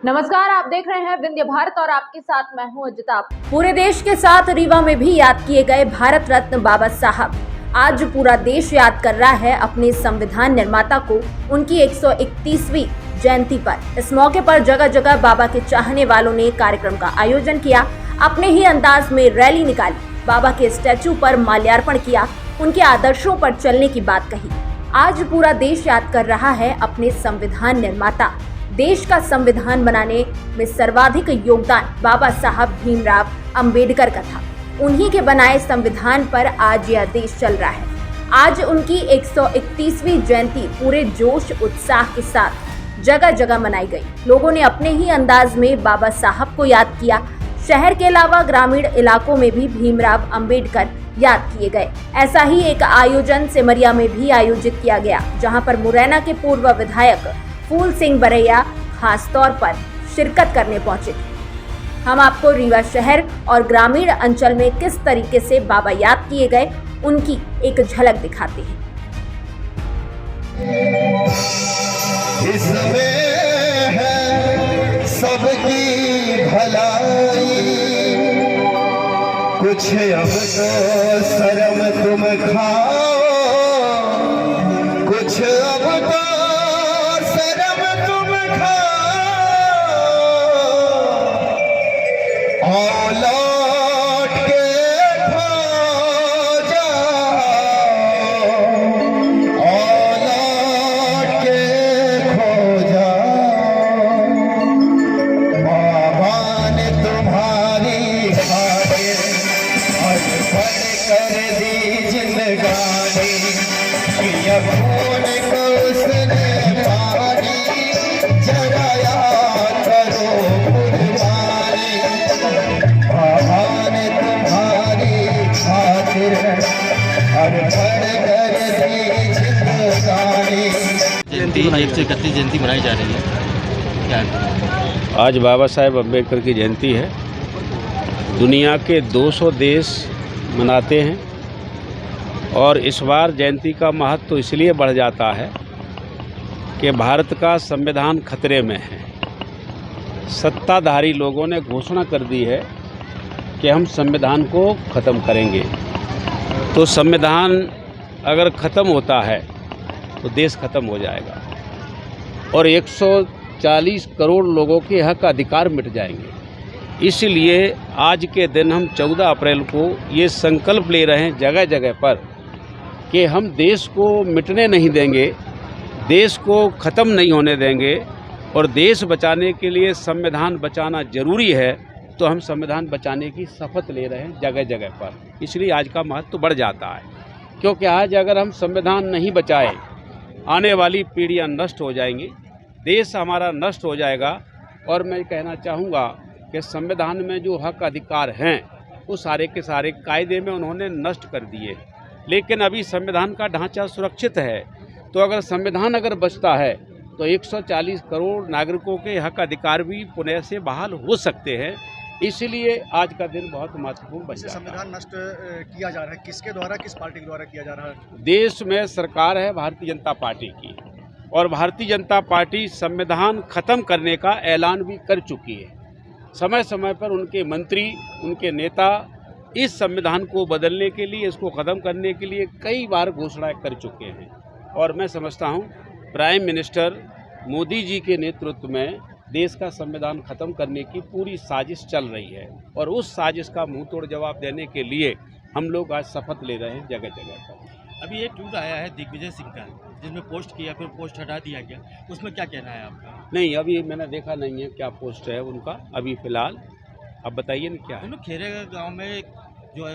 नमस्कार, आप देख रहे हैं विंध्य भारत और आपके साथ मैं हूं अजिता। पूरे देश के साथ रीवा में भी याद किए गए भारत रत्न बाबा साहब। आज पूरा देश याद कर रहा है अपने संविधान निर्माता को उनकी 131वीं जयंती पर। इस मौके पर जगह जगह बाबा के चाहने वालों ने कार्यक्रम का आयोजन किया, अपने ही अंदाज में रैली निकाली, बाबा के स्टैचू पर माल्यार्पण किया, उनके आदर्शों पर चलने की बात कही। आज पूरा देश याद कर रहा है अपने संविधान निर्माता। देश का संविधान बनाने में सर्वाधिक योगदान बाबा साहब भीमराव अंबेडकर का था। उन्हीं के बनाए संविधान पर आज यह देश चल रहा है। आज उनकी 131वीं जयंती पूरे जोश उत्साह के साथ जगह जगह मनाई गई। लोगों ने अपने ही अंदाज में बाबा साहब को याद किया। शहर के अलावा ग्रामीण इलाकों में भी भीमराव अंबेडकर याद किए गए। ऐसा ही एक आयोजन सिमरिया में भी आयोजित किया गया, जहां पर मुरैना के पूर्व विधायक फूल सिंह बरैया खास तौर पर शिरकत करने पहुंचे थे। हम आपको रीवा शहर और ग्रामीण अंचल में किस तरीके से बाबा याद किए गए उनकी एक झलक दिखाते हैं। इसमें है सबकी भलाई, कुछ अब तो शर्म तुम खाओ, कुछ अब तो शर्म तुम खाओ, और लौट के खो जाओ, और लौट के खो जाओ। बाबा ने तुम्हारी खातिर अर्पण कर दी जिंदगानी, किया खून को उसने पानी, जरा याद करो कुर्बानी। बाबा ने तुम्हारी खातिर अर्पण कर दी जिंदगानी। जयंती 131 जयंती मनाई जा रही है, क्या आज बाबा साहेब अम्बेडकर की जयंती है। दुनिया के 200 देश मनाते हैं और इस बार जयंती का महत्व तो इसलिए बढ़ जाता है कि भारत का संविधान खतरे में है। सत्ताधारी लोगों ने घोषणा कर दी है कि हम संविधान को ख़त्म करेंगे। तो संविधान अगर ख़त्म होता है तो देश ख़त्म हो जाएगा और 140 करोड़ लोगों के हक अधिकार मिट जाएंगे। इसलिए आज के दिन हम 14 अप्रैल को ये संकल्प ले रहे हैं जगह जगह पर कि हम देश को मिटने नहीं देंगे, देश को ख़त्म नहीं होने देंगे और देश बचाने के लिए संविधान बचाना ज़रूरी है। तो हम संविधान बचाने की शपथ ले रहे हैं जगह जगह पर। इसलिए आज का महत्व तो बढ़ जाता है, क्योंकि आज अगर हम संविधान नहीं बचाए आने वाली पीढ़ियां नष्ट हो जाएंगी, देश हमारा नष्ट हो जाएगा। और मैं कहना चाहूँगा कि संविधान में जो हक अधिकार हैं वो सारे के सारे कायदे में उन्होंने नष्ट कर दिए, लेकिन अभी संविधान का ढांचा सुरक्षित है। तो अगर संविधान अगर बचता है तो 140 करोड़ नागरिकों के हक अधिकार भी पुनः से बहाल हो सकते हैं। इसलिए आज का दिन बहुत महत्वपूर्ण बन जाता है। संविधान नष्ट किया जा रहा है, किसके द्वारा, किस पार्टी के द्वारा किया जा रहा है? देश में सरकार है भारतीय जनता पार्टी की और भारतीय जनता पार्टी संविधान खत्म करने का ऐलान भी कर चुकी है। समय समय पर उनके मंत्री, उनके नेता इस संविधान को बदलने के लिए, इसको ख़त्म करने के लिए कई बार घोषणाएं कर चुके हैं। और मैं समझता हूं प्राइम मिनिस्टर मोदी जी के नेतृत्व में देश का संविधान ख़त्म करने की पूरी साजिश चल रही है और उस साजिश का मुंह तोड़ जवाब देने के लिए हम लोग आज शपथ ले रहे हैं जगह जगह पर। अभी एक ट्वीट आया है दिग्विजय सिंह का, जिसमें पोस्ट किया फिर पोस्ट हटा दिया गया, उसमें क्या कहना है आपका? नहीं, अभी मैंने देखा नहीं है क्या पोस्ट है उनका अभी फ़िलहाल। अब बताइए ना क्या है। खेरे गाँव में जो है